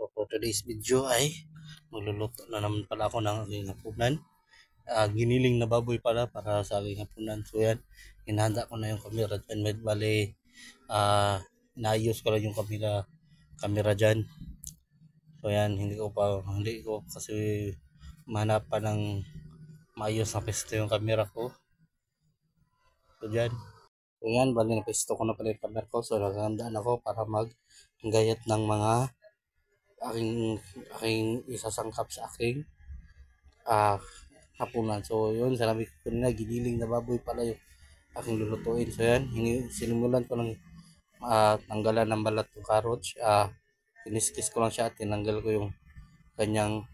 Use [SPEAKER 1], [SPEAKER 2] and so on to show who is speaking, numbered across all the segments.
[SPEAKER 1] So for today's video ay magluluto na naman pala ako ng aking hapunan. Giniling na baboy pala para sa aking hapunan. So yan, hinahanda ko na yung camera dyan. Bale, inaayos ko lang yung camera dyan. So yan, hindi ko kasi mahanap pa ng maayos na pesto yung camera ko. So dyan. So yan, bali na pesto ko na pala yung camera ko. So naghandaan ako para maggayat ng mga aking isasangkap sa aking hapunan. So yun, sinabi ko kanina, giniling na baboy pala yung aking lulutuin. So yan, sinimulan ko ng tanggalan ng balat ng carrots. Kiniskis ko lang siya at tinanggal ko yung kanyang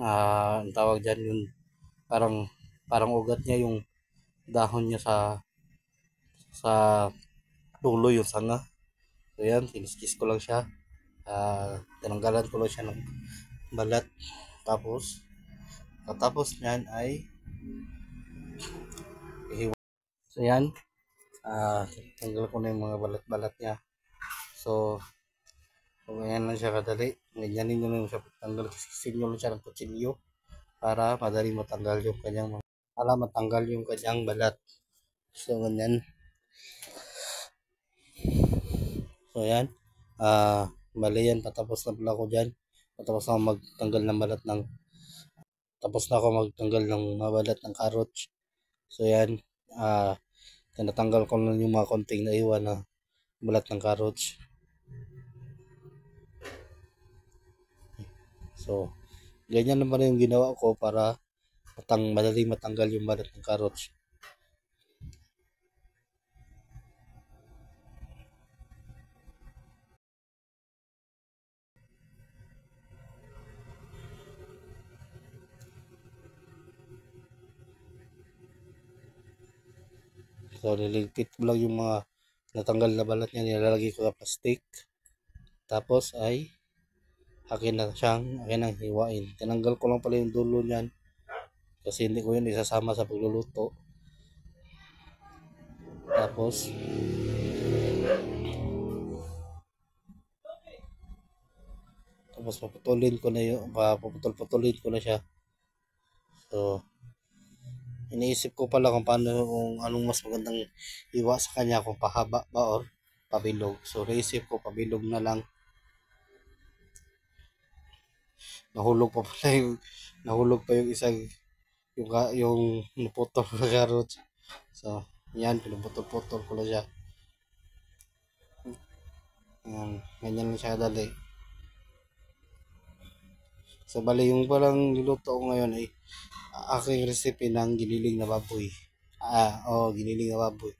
[SPEAKER 1] ang tawag dyan, yung parang ugat niya, yung dahon niya sa dulo, yung sanga. So yan, kiniskis ko lang siya. Tinanggalan ko lang siya ng balat. Tapos nyan ay so yan, tanggal ko na yung mga balat-balat niya. So ganyan lang siya kadali. Ganyanin nyo lang siya tanggal, kasi nyo lang siya ng kutsilyo para madali matanggal yung kanyang balat. So ganyan. So yan, bali yan, patapos na pala ako dyan. Tapos na ako magtanggal ng mga balat ng carrots. So yan, tinatanggal ko lang yung mga konting naiwan na balat ng carrots. So ganyan naman yung ginawa ko para madali matanggal yung balat ng carrots. So niligpit ko lang yung mga natanggal na balat niya, nilalagay ko sa plastic. Tapos ay akin ang hiwain. Tinanggal ko lang pala yung dulo niyan kasi hindi ko yun isasama sa pagluluto. Tapos paputulin ko na siya. So iniisip ko pala kung anong mas magandang iwa sa kanya, kung pahaba ba or pabilog. So naisip ko pabilog na lang. Nahulog pa yung isang yung naputol na carrots. So yan, pinuputol-putol ko na siya. Ganyan lang siya dali. So bali yung parang niluto ko ngayon ay aking recipe ng giniling na baboy. Giniling na baboy.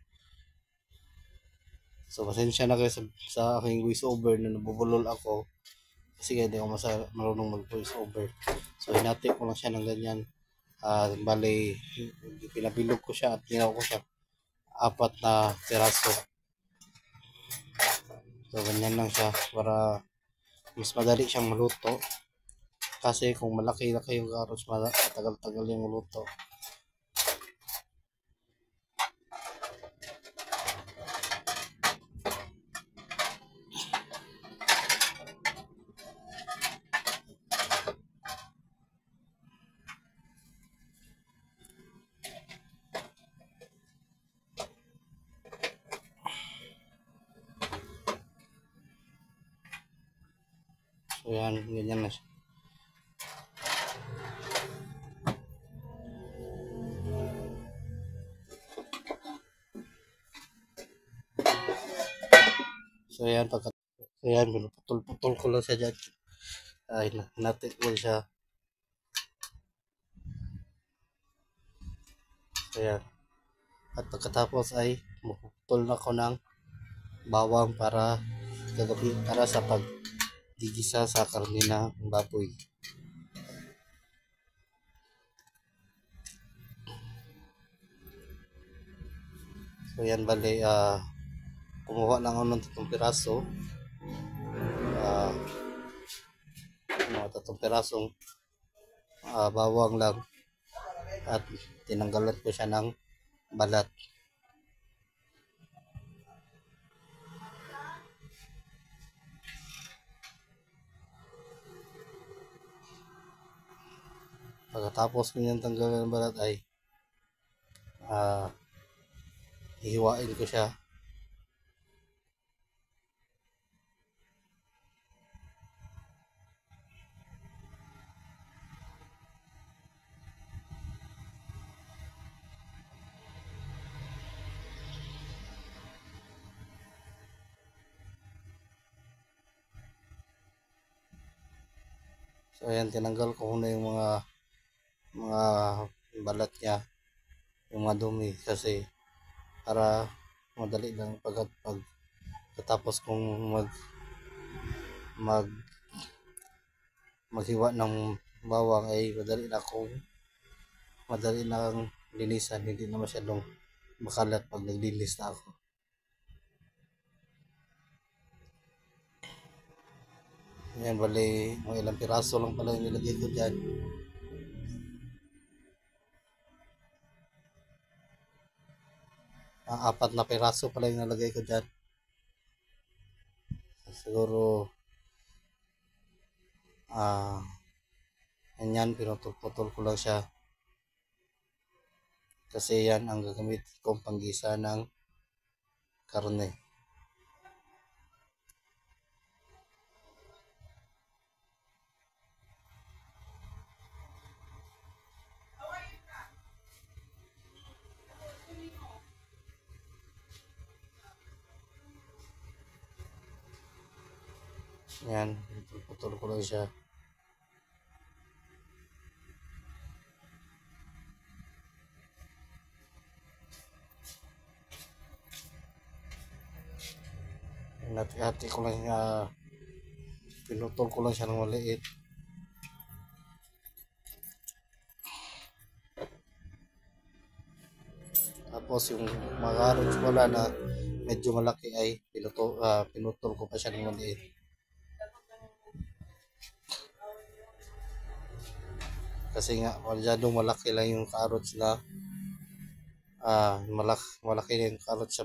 [SPEAKER 1] So pasensya na kayo sa aking voice over na nabubulol ako. Kasi hindi ako marunong mag voice over. So hinati ko lang siya ng ganyan. Bali, pinabilog ko siya at ginawa ko siya 4 na piraso. So ganyan lang siya para mas madali siyang maluto. Kasi kung malaki-laki yung carrots, matagal-tagal yung maluto. So yan, ganyan na siya. So yan, pinuputol-putol ko lang siya dyan. Natin ko siya. So yan. At pagkatapos ay mapuputol na ko ng bawang para sa paggigisa sa karne ng baboy. So yan, bali, kumuha lang ako ng 3 piraso. Mga 3 pirasong bawang lang. At tinanggalan ko siya ng balat. Pagkatapos ko niyang tanggalan ng balat ay ah, hihiwain ko siya. So ayan, tinanggal ko muna yung mga balat niya, yung mga dumi, kasi para madali lang pagkatapos kong mag maghiwa ng bawang ay madali na akong linisan, hindi na masyadong makalat pag naglinis na ako. Ayan, bali mga ilang piraso lang pala yung nilagay ko dyan. Apat na piraso pala yung nalagay ko dyan. Siguro yan, pinutol-putol ko lang siya kasi yan ang gagamit kong panggisa ng karne. Yan, pinutol ko lang siya. Hati-hati ko lang, pinutol ko lang siya ng maliit. Tapos yung mga carrots wala na medyo malaki ay pinutol ko pa siya ng maliit. Kasi nga masyadong malaki lang yung carrots na malaki na yung carrots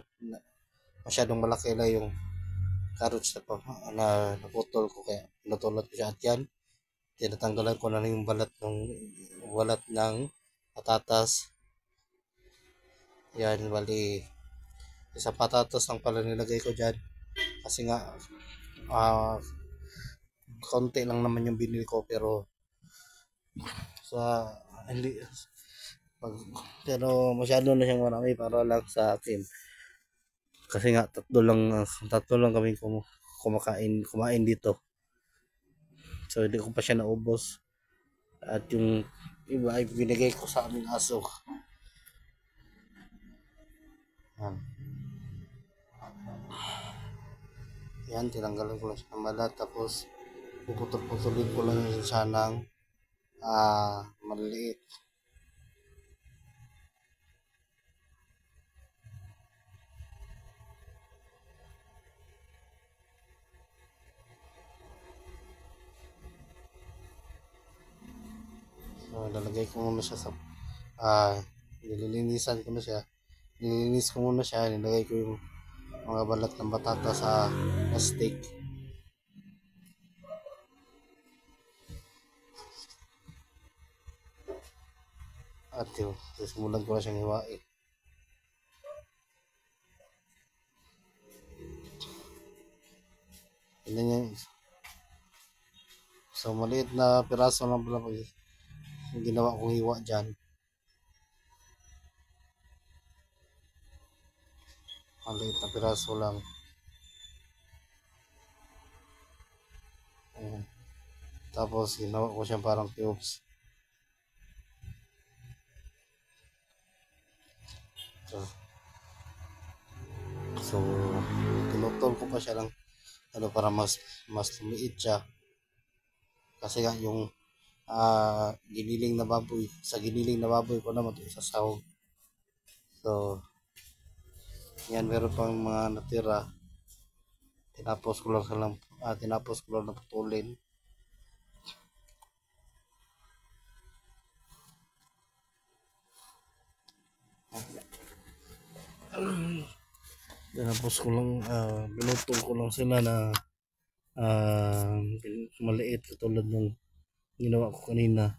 [SPEAKER 1] masyadong malaki lang yung carrots na naputol ko, kaya pinutulot ko siya. At yan, tinatanggalan ko na yung balat ng patatas. Yan, bali isang patatas lang pala nilagay ko dyan kasi nga konti lang naman yung binili ko, pero sa hindi pero masyado na siyang marami para lang sa akin kasi nga tatlo lang kami kumain dito, so hindi ko pa siya naubos. At yung iba ay binigay ko sa aming aso. Yan, tinanggalan ko lang siya ng balat, tapos puputol-putulin ko lang siya ng maliliit. So lalagay ko muna siya sa nililinisan ko na siya nililinis ko muna siya, nilagay ko yung mga balat ng batata sa plastic. At yun, simulan ko na siyang hiwain. Ganyan yan. So maliit na piraso lang pala pag yung ginawa kong hiwa dyan. Maliit na piraso lang. Ayan. Tapos ginawa ko siya parang cubes. So pinutol ko pa siya lang para mas lumiit siya, kasi nga yung giniling na baboy ko naman ito sa sahog. So yan, meron pang mga natira, tinapos ko lang na putulin. Tinapos ko lang binutol ko lang sila na maliit katulad ng ginawa ko kanina.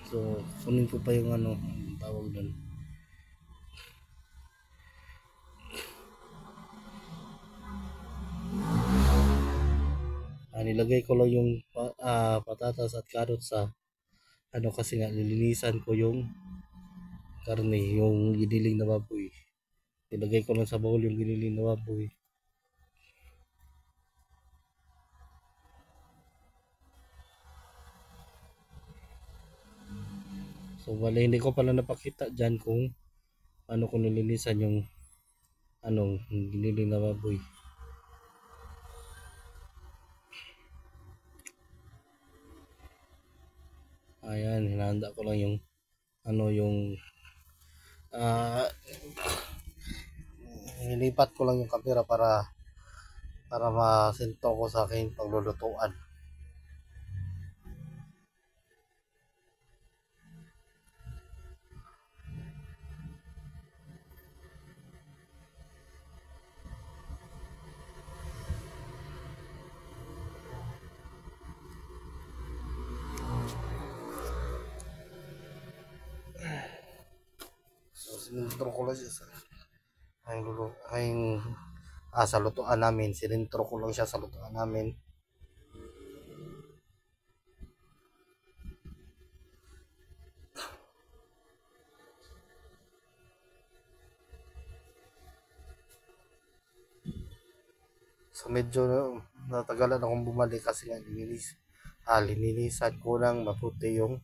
[SPEAKER 1] So kunin ko pa yung ano, ang tawag doon. Nilagay ko lang yung patatas at carrots sa ano kasi nga nilinisan ko yung karne, yung giniling na baboy. Nilagay ko lang sa bowl yung giniling na baboy. So bale hindi ko pala napakita dyan kung ano ko nilinisan yung anong giniling na baboy. Ayan, hinahanda ko lang yung ano yung nilipat ko lang yung kamera para masinto ko sa aking paglulutuan. So sinintro ko lang siya sa sa lutuan namin. Sinintro ko lang siya sa lutuan namin. So medyo natagalan akong bumalik kasi nga lininisan ko lang maputi yung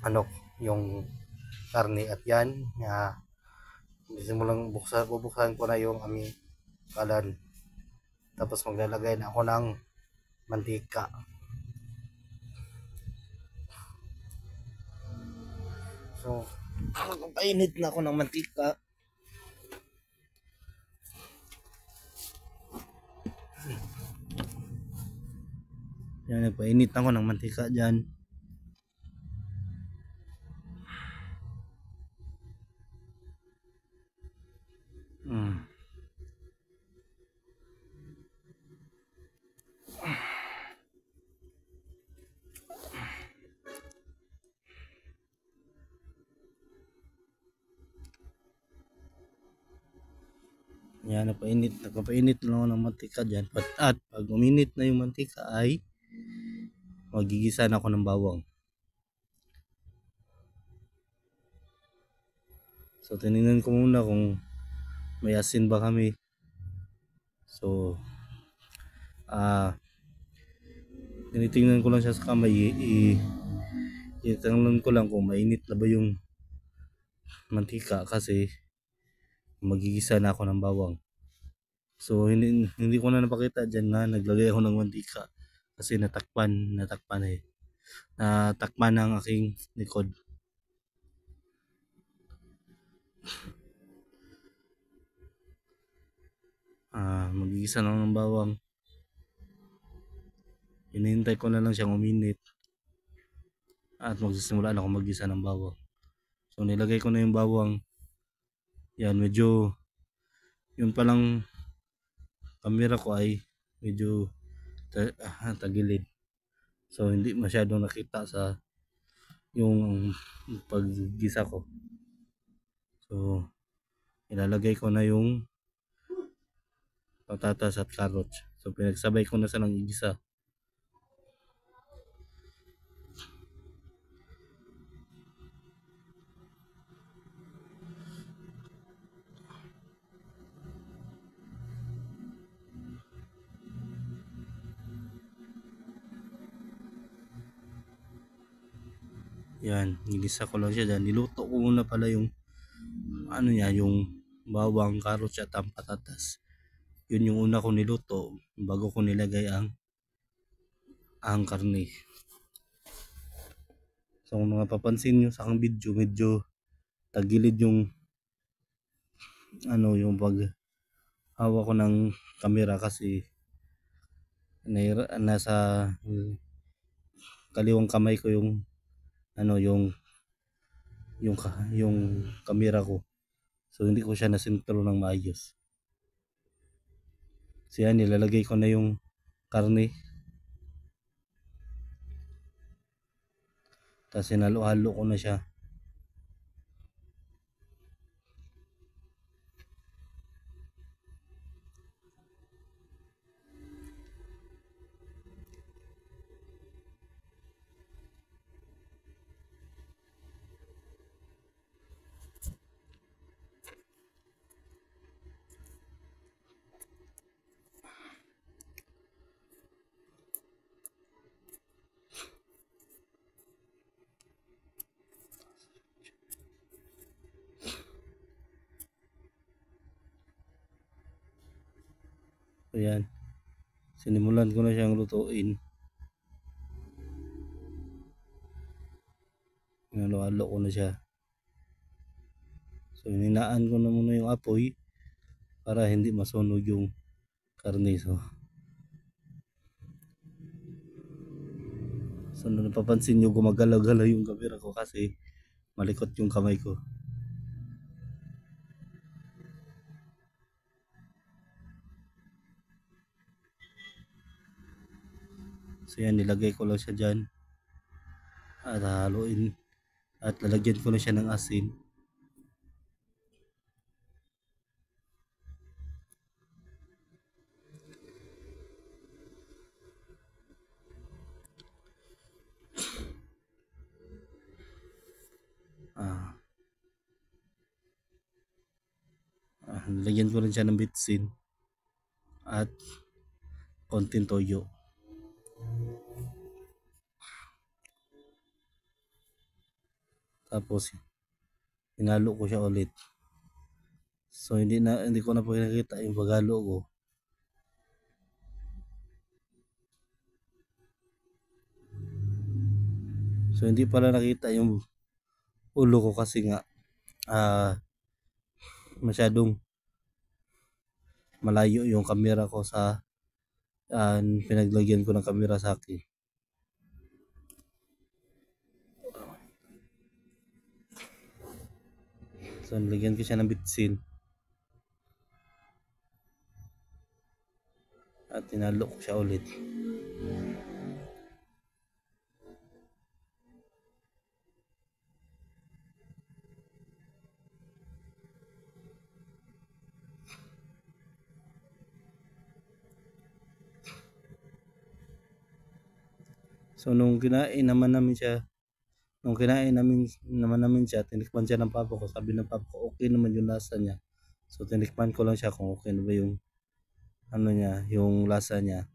[SPEAKER 1] ano yung karne at yan nga simulang bubuksan ko na yung aming kalan, tapos maglalagay na ako ng mantika. So painit na ako ng mantika. Yan, nagpainit ako ng mantika dyan. Yan, nagpapainit lang ako ng mantika dyan. At pag uminit na yung mantika ay magigisa na ako ng bawang. So tinignan ko muna kung may asin ba kami. So tinitingnan ko lang siya sa kamay. Tinitingnan ko lang kung mainit na ba yung mantika kasi magigisa na ako ng bawang. So hindi ko na napakita dyan na naglagay ako ng mantika kasi natakpan ang aking likod. Magigisa na ng bawang. Hinihintay ko na lang siyang uminit at magsisimula na ako magisa ng bawang. So nilagay ko na yung bawang. Yan, medyo yun palang camera ko ay medyo tagilid. So hindi masyadong nakita sa yung paggisa ko. So ilalagay ko na yung patatas at carrots. So pinagsabay ko na sa ng igisa. Yan, nilisa ko lang siya dyan. Niluto ko muna pala yung ano niya, yung bawang, carrots at ang patatas. Yun yung una kong niluto bago ko nilagay ang karne. So kung mga papansin nyo sa aking video, medyo tagilid yung ano, yung pag hawak ko ng camera kasi nasa kaliwang kamay ko yung ano, yung camera ko. So hindi ko siya nasintro ng maayos. So yan, nilalagay ko na yung karne. Tapos sinalo-halo ko na siya. Ayan. Sinimulan ko na siyang lutuin. Hinalo-halo ko na siya. So hininaan ko na muna yung apoy para hindi masunog yung karne. So napapansin nyo gumagalaw-galaw yung camera ko kasi malikot yung kamay ko. So yan, nilagay ko lang siya dyan at haluin at lalagyan ko na siya ng asin. Nilagyan ko rin siya ng bitsin at konting toyo. Tapos hinalo ko siya ulit. So hindi ko na nakita yung paghalo ko. So hindi pala nakita yung ulo ko kasi nga masyadong malayo yung camera ko sa pinaglagyan ko ng camera sa akin. So nilagyan ko siya ng bitsin at tinalo ko siya ulit. So nung kinain naman namin siya, tinikman siya ng papa ko. Sabi ng papa ko, okay naman yung lasa niya. So tinikman ko lang siya kung okay na ba yung yung lasa niya.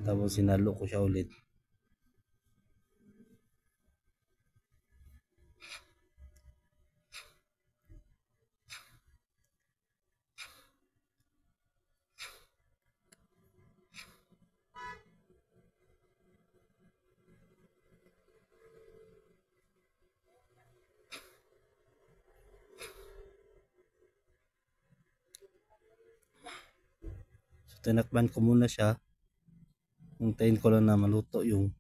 [SPEAKER 1] Tapos sinalo ko siya ulit. So tinakpan ko muna siya. Hintayin ko lang na maluto yung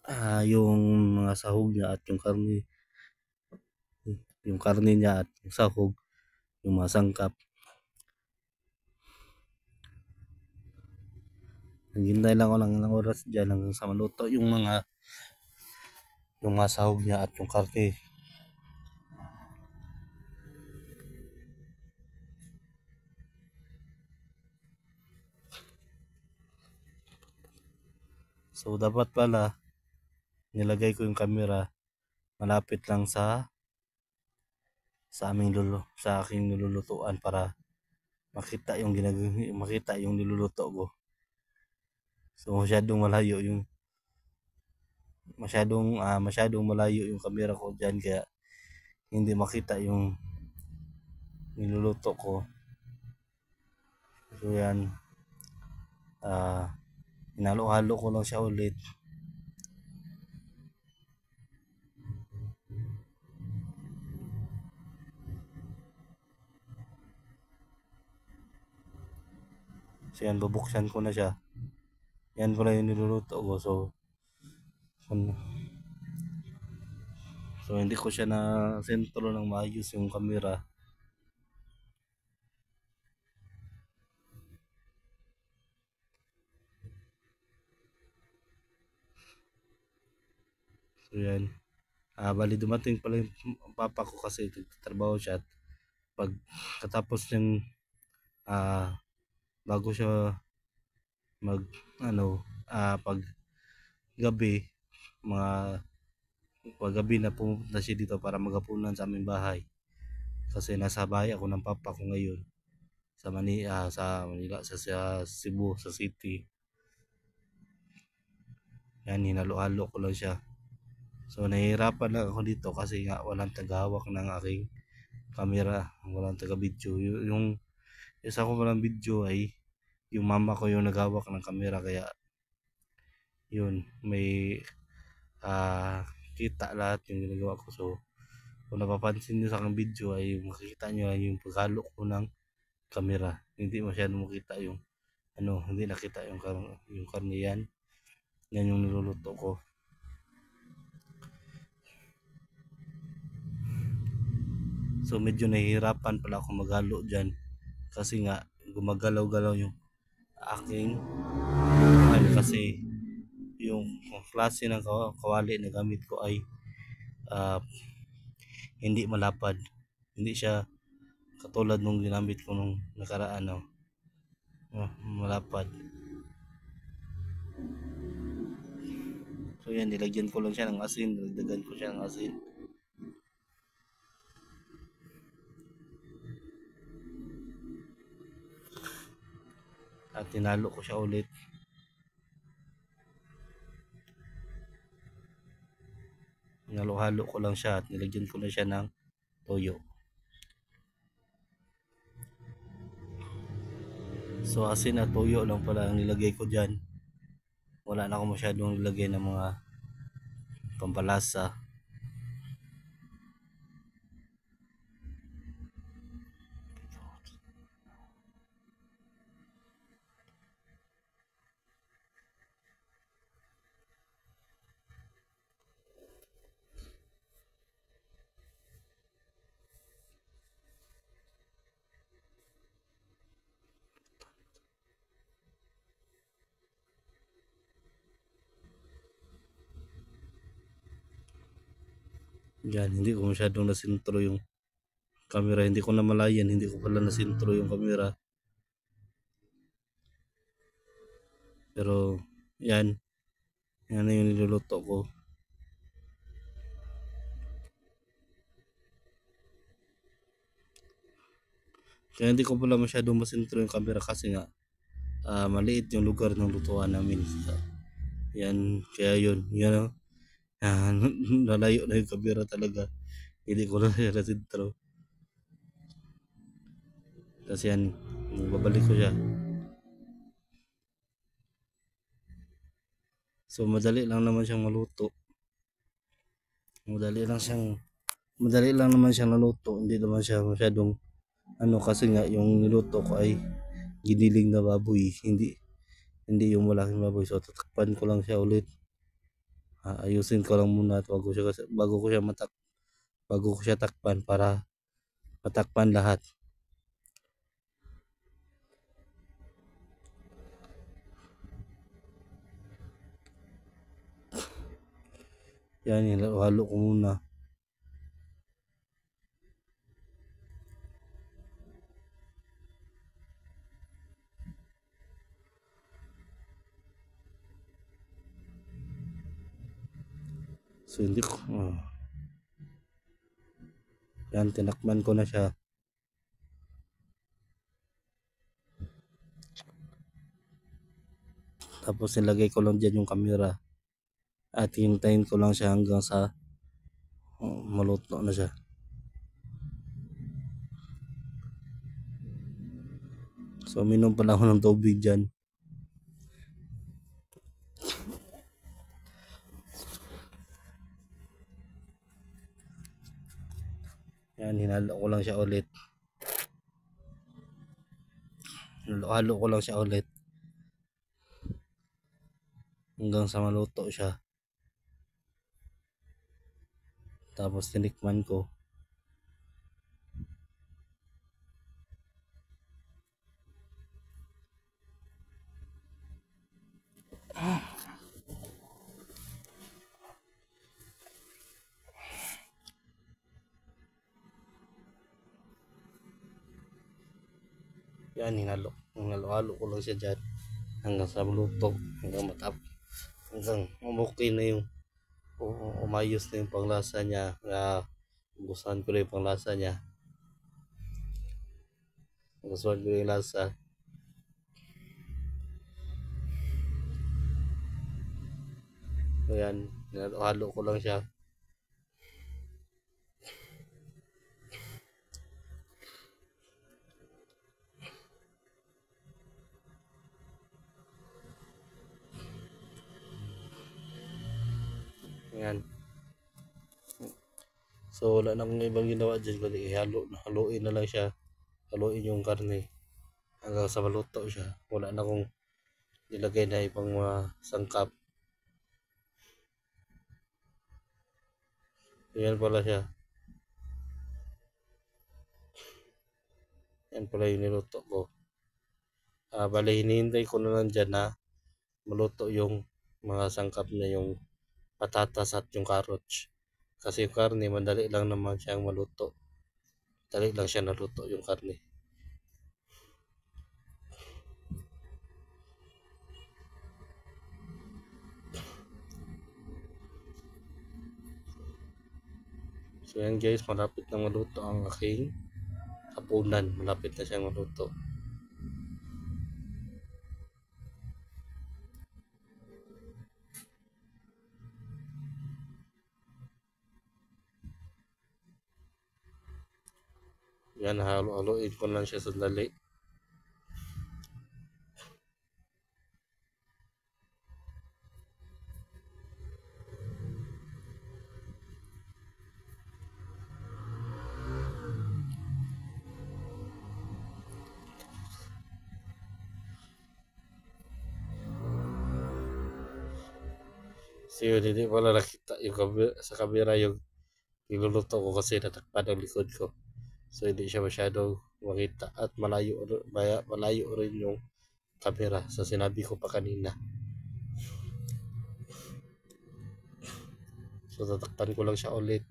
[SPEAKER 1] mga sahog niya at yung karne niya at yung sahog, yung mga sangkap. Naghintay lang ako ng oras dyan hanggang sa maluto yung mga sahog niya at yung karne. So dapat pala nilagay ko yung camera malapit lang sa aking nilulutuan para makita yung niluluto ko. So masyadong malayo yung camera ko diyan kaya hindi makita yung niluluto ko. So yan, hinalo-halo ko lang siya ulit. So yan, bubuksan ko na siya. Yan pala yung niluluto ko. So hindi ko siya na sentro ng maayos yung camera. So yan. Bali dumating pala yung papa ko kasi nagtatrabaho siya at pag katapos yung bago siya mag pag gabi, mga pag gabi na pumunta siya dito para maghapunan sa aming bahay. Kasi nasa bahay ako ng papa ko ngayon sa Manila, sa Cebu, sa city. Yan, hinalo-halo ko lang siya. So nahihirapan lang ako dito kasi nga walang tagahawak ng aking camera, walang taga-video. Yung isa ko palang video ay yung mama ko yung naghawak ng camera, kaya yun, may kita lahat yung ginagawa ko. So kung napapansin nyo sa aking video ay makikita nyo lang yung paghalo ko ng camera. Hindi masyadong makita yung hindi nakita yung karne yan. Yan yung niluluto ko. So medyo nahihirapan pala ako maghalo dyan kasi nga gumagalaw-galaw yung aking kasi yung klase ng kawali na gamit ko ay hindi malapad. Hindi siya katulad nung ginamit ko nung nakaraan, malapad. So yan, nilagyan ko lang siya ng asin, nilagdagan ko siya ng asin. At tinalo ko siya ulit. Halo-halo ko lang siya at nilagyan ko na siya ng toyo. So asin at toyo lang pala ang nilagay ko dyan. Wala na ako masyadong nilagay ng mga pampalasa. Yan, hindi ko masyadong nasintro yung camera. Hindi ko namalayan, hindi ko pala nasintro yung camera. Pero yan na yung niluluto ko. Kaya hindi ko pala masyadong masintro yung camera kasi nga maliit yung lugar ng lutuan namin. Yan, kaya yun, nalayo na yung camera talaga. Hindi ko na siya nasintro. Kasi yan, babalik ko siya. So madali lang naman siyang maluto. Madali lang naman siyang naluto. Hindi naman siya masyadong kasi nga yung niluto ko ay giniling na baboy, hindi yung malaking baboy. So tatakpan ko lang siya ulit. Ayusin ko lang muna at bago ko siya takpan para matakpan lahat. Yan, halo ko muna. So hindi ko yan, tinakman ko na siya. Tapos nilagay ko lang dyan yung camera at hintayin ko lang siya hanggang sa maluto na siya. So minom pala ako ng tubig dyan. Yan, hinalo ko lang siya ulit. Halo ko lang siya ulit hanggang sa maluto siya. Tapos tinikman ko. Yan, hinalo-halo ko lang siya dyan hanggang sa maluto, hanggang hanggang umukay na yung umayos na yung panglasa niya. Gustuhan ko na yung panglasa niya. Gustuhan ko yung lasa. Ayan, hinalo-halo ko lang siya. Ayan. So wala na akong ibang ginawa dyan, kundi haluin na lang siya. Haluin yung karne hanggang sa maluto siya. Wala na akong nilagay na ibang mga sangkap. Ayan pala siya. Yan pala yung niluto ko. Bali, hinihintay ko na lang dyan na maluto yung mga sangkap na yung patatas at yung carrots. Kasi yung karne, madali lang naman siyang maluto. Dali lang siya naluto yung karne. So yan guys, malapit na maluto ang aking hapunan. Malapit na siyang maluto. Yan, halo-haloin ko lang siya sandali. So yun, hindi pala nakita yung sa camera yung niluluto ko kasi natakpan ang likod ko. So hindi siya masyadong makita at malayo rin yung camera sa sinabi ko pa kanina. So tatakpan ko lang siya ulit.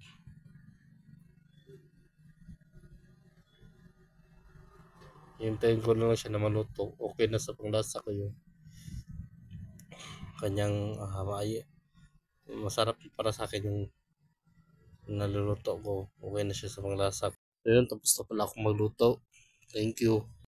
[SPEAKER 1] Hintayin ko lang siya na maluto. Okay na sa panglasa ko yung kanyang masarap para sa akin yung naluluto ko. Okay na siya sa panglasa ko. So yun, tapos na pala akong magluto. Thank you.